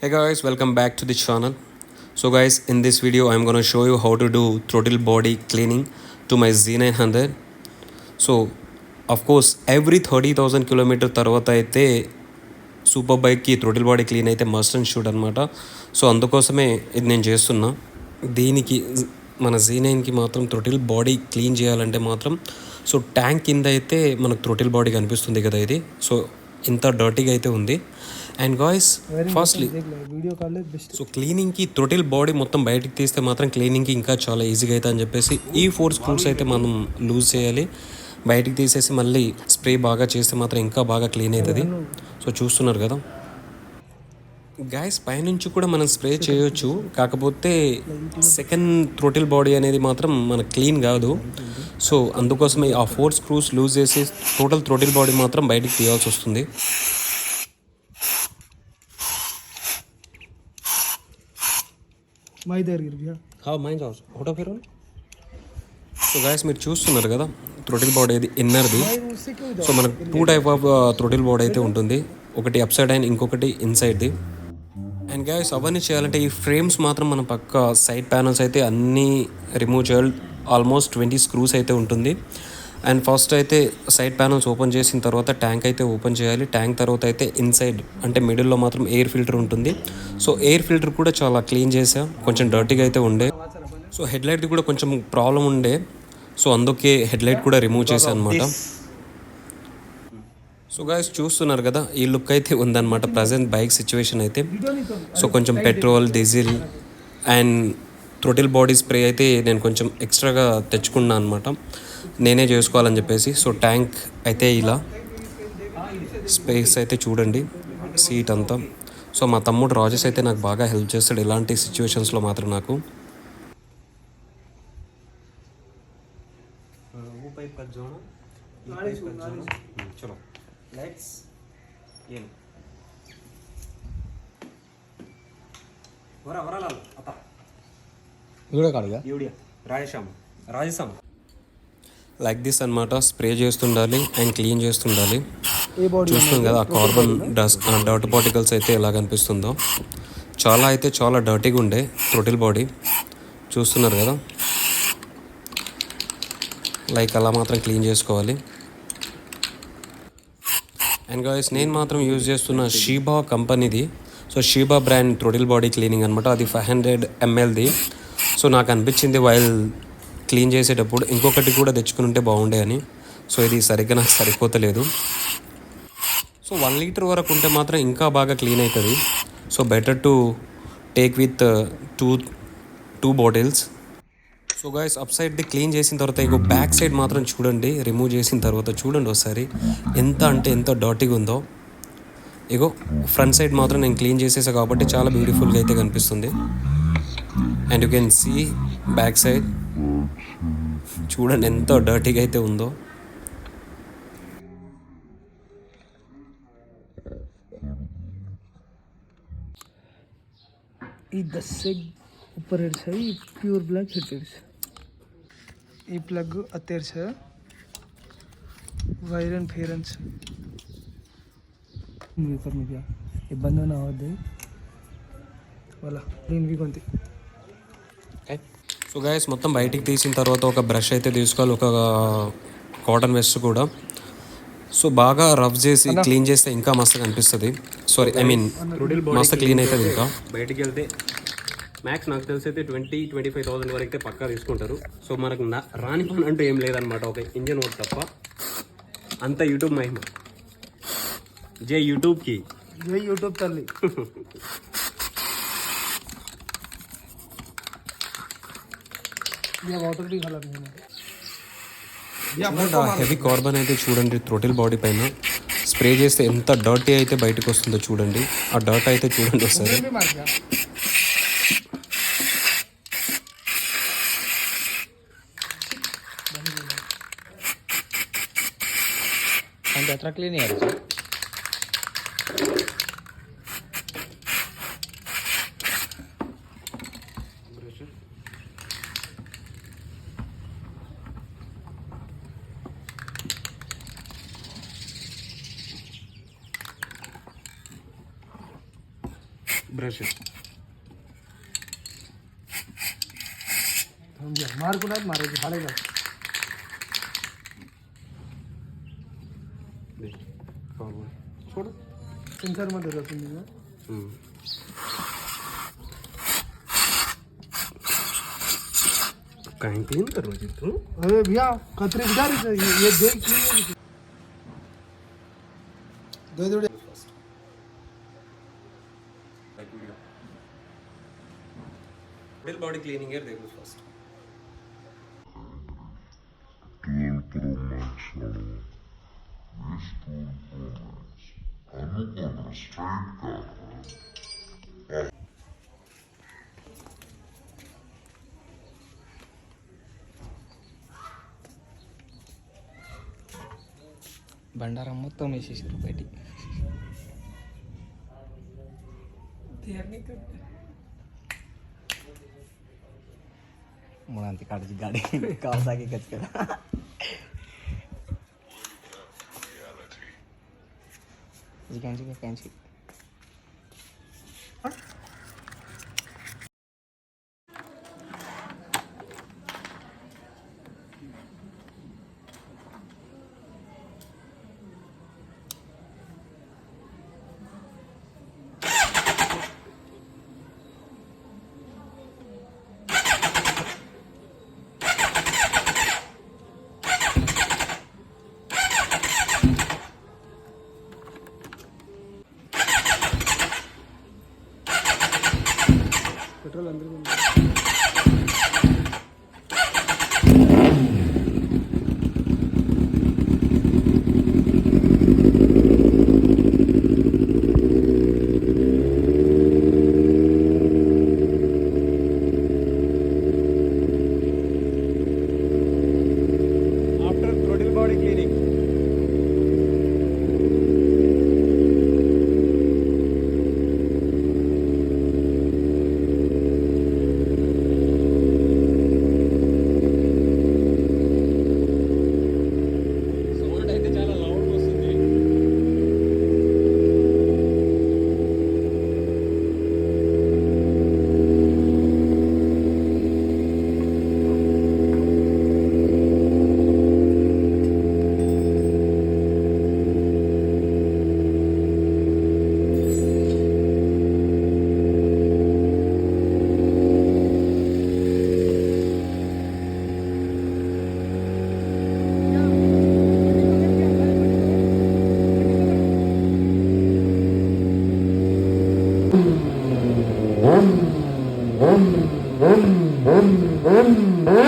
Hey guys, welcome back to the channel. So guys, in this video I'm going to show you how to do throttle body cleaning to my Z900. So of course every 30,000 kilometre తర్వాత అయితే super బైక్కి throttle body clean అయితే must and shoot అనమాట. So అందుకోసమే ఇది నేను చేస్తున్నా. దీనికి మన Z9కి మాత్రం థ్రోటిల్ బాడీ క్లీన్ చేయాలంటే మాత్రం సో ట్యాంక్ కింద అయితే మనకు థ్రోటిల్ బాడీ కనిపిస్తుంది కదా ఇది. సో ఇంత డర్టీగా అయితే ఉంది. అండ్ గాయ్స్ ఫస్ట్లీ సో క్లీనింగ్కి థ్రోటిల్ బాడీ మొత్తం బయటికి తీస్తే మాత్రం క్లీనింగ్కి ఇంకా చాలా ఈజీగా అవుతుంది అని చెప్పేసి ఈ 4 స్క్రూస్ అయితే మనం లూజ్ చేయాలి. బయటికి తీసేసి మళ్ళీ స్ప్రే బాగా చేస్తే మాత్రం ఇంకా బాగా క్లీన్ అవుతుంది. సో చూస్తున్నారు కదా గాయస్, పైనుంచి కూడా మనం స్ప్రే చేయొచ్చు, కాకపోతే సెకండ్ థ్రోటిల్ బాడీ అనేది మాత్రం మనకు క్లీన్ కాదు. సో అందుకోసమే ఆ 4 స్క్రూస్ లూజ్ చేసి టోటల్ థ్రోటిల్ బాడీ మాత్రం బయటికి తీయాల్సి వస్తుంది. సో గాయస్ మీరు చూస్తున్నారు కదా థ్రోటిల్ బాడీ ఇది ఇన్నర్ది. సో మనకు 2 టైప్ ఆఫ్ థ్రోటిల్ బాడీ అయితే ఉంటుంది, ఒకటి అప్ సైడ్ అండ్ ఇంకొకటి ఇన్సైడ్ది. అండ్ గాయస్ అవన్నీ చేయాలంటే ఈ ఫ్రేమ్స్ మాత్రం మన పక్క సైడ్ ప్యానల్స్ అయితే అన్నీ రిమూవ్ చేయాలి. ఆల్మోస్ట్ 20 స్క్రూస్ అయితే ఉంటుంది. అండ్ ఫస్ట్ అయితే సైడ్ ప్యానల్స్ ఓపెన్ చేసిన తర్వాత ట్యాంక్ అయితే ఓపెన్ చేయాలి. ట్యాంక్ తర్వాత అయితే ఇన్సైడ్ అంటే మిడిల్లో మాత్రం ఎయిర్ ఫిల్టర్ ఉంటుంది. సో ఎయిర్ ఫిల్టర్ కూడా చాలా క్లీన్ చేసా, కొంచెం డర్టీగా అయితే ఉండే. సో హెడ్లైట్ది కూడా కొంచెం ప్రాబ్లం ఉండే, సో అందుకే హెడ్లైట్ కూడా రిమూవ్ చేశాను అనమాట. సో గాయస్ చూస్తున్నారు కదా ఈ లుక్ అయితే ఉందన్నమాట ప్రజెంట్ బైక్ సిచ్యువేషన్ అయితే. సో కొంచెం petrol, diesel and throttle body spray అయితే నేను కొంచెం ఎక్స్ట్రాగా తెచ్చుకున్నాను అనమాట, నేనే చేసుకోవాలని చెప్పేసి. సో ట్యాంక్ అయితే ఇలా స్పేస్ అయితే చూడండి, సీట్ అంతా. సో మా తమ్ముడు రాజేష్ అయితే నాకు బాగా హెల్ప్ చేస్తాడు ఇలాంటి సిచ్యువేషన్స్లో మాత్రం నాకు. చలో లెట్స్ ఏం వరా వరా లాల్ అత వీడియో కాడుగా వీడియో రాజేశాం లైక్ దిస్ అనమాట. స్ప్రే చేస్తుండాలి అండ్ క్లీన్ చేస్తుండాలి. చూస్తుంది కదా ఆ కార్బన్ డస్ట్ డర్ట్ పార్టికల్స్ అయితే ఎలా కనిపిస్తుందో. చాలా డర్టీగా ఉండే థ్రోటిల్ బాడీ, చూస్తున్నారు కదా. లైక్ అలా మాత్రం క్లీన్ చేసుకోవాలి. అండ్ గాయస్ నేను మాత్రం యూజ్ చేస్తున్న షీబా కంపెనీది. సో షీబా బ్రాండ్ థ్రోటిల్ బాడీ క్లీనింగ్ అనమాట, అది 500 mlది. సో నాకు అనిపించింది వైల్ క్లీన్ చేసేటప్పుడు ఇంకొకటి కూడా తెచ్చుకుని ఉంటే బాగుండే అని. సో ఇది సరిగ్గా నాకు సరిపోతలేదు. సో 1 లీటర్ వరకు ఉంటే మాత్రం ఇంకా బాగా క్లీన్ అవుతుంది. So better to take with two bottles. So guys up సైడ్ది క్లీన్ చేసిన తర్వాత ఇగో బ్యాక్ సైడ్ మాత్రం చూడండి, రిమూవ్ చేసిన తర్వాత చూడండి ఒకసారి ఎంత డాటీగా ఉందో. ఇగో ఫ్రంట్ సైడ్ మాత్రం నేను క్లీన్ చేసేసా కాబట్టి చాలా బ్యూటిఫుల్గా అయితే కనిపిస్తుంది. And you can see back side చూడండి ఎంత డర్టీగా అయితే ఉందో. ಈ 10 से ऊपर हेड है, ये प्योर ब्लैक हेड है. ये प्लग अतेर है, वायर एंड फेरेंस वेपर में क्या ये बंद ना हो दे वाला क्लीन भी కొంది. సో గైస్ మొత్తం బయటికి తీసిన తర్వాత ఒక బ్రష్ అయితే తీసుకోవాలి, ఒక కాటన్ వెస్ట్ కూడా. సో బాగా రఫ్ చేసి క్లీన్ చేస్తే ఇంకా మస్తు కనిపిస్తుంది. సారీ ఐ మీన్ మస్తు క్లీన్ అవుతుంది. ఇంకా బయటికి వెళ్తే మ్యాక్స్ నాకు తెలిసి అయితే 20-25,000 వరకు అయితే పక్కా తీసుకుంటారు. సో మనకు రాని పని అంటూ ఏం లేదనమాట, ఒక ఇంజన్ వర్క్ తప్ప. అంత యూట్యూబ్ మహిమ. జై యూట్యూబ్కి, జై యూట్యూబ్ తల్లి. హెవీ కార్బన్ అయితే చూడండి థ్రోటిల్ బాడీ పైన స్ప్రే చేస్తే ఎంత డర్టీ అయితే బయటకు వస్తుందో చూడండి. ఆ డర్ట్ అయితే చూడండి ఒకసారి. అంటే ఎట్లా క్లీన్ చేయాలి సార్? ब्रश मार्क नाही मारायचे हाडायला छोड़ सेंसर मध्ये रचून कहीं क्लीन करो जी तू अरे भैया कतरे बिचारी ये देख क्लीन दो दो Total body cleaning here देखो first బండారం మొత్తం వేసేసారు బయటికి मुळांती काढायची गाडी कावासाकी कच करा कॅन्सी पेट्रोल अंदर after throttle body cleaning Boom, boom, boom, boom, boom.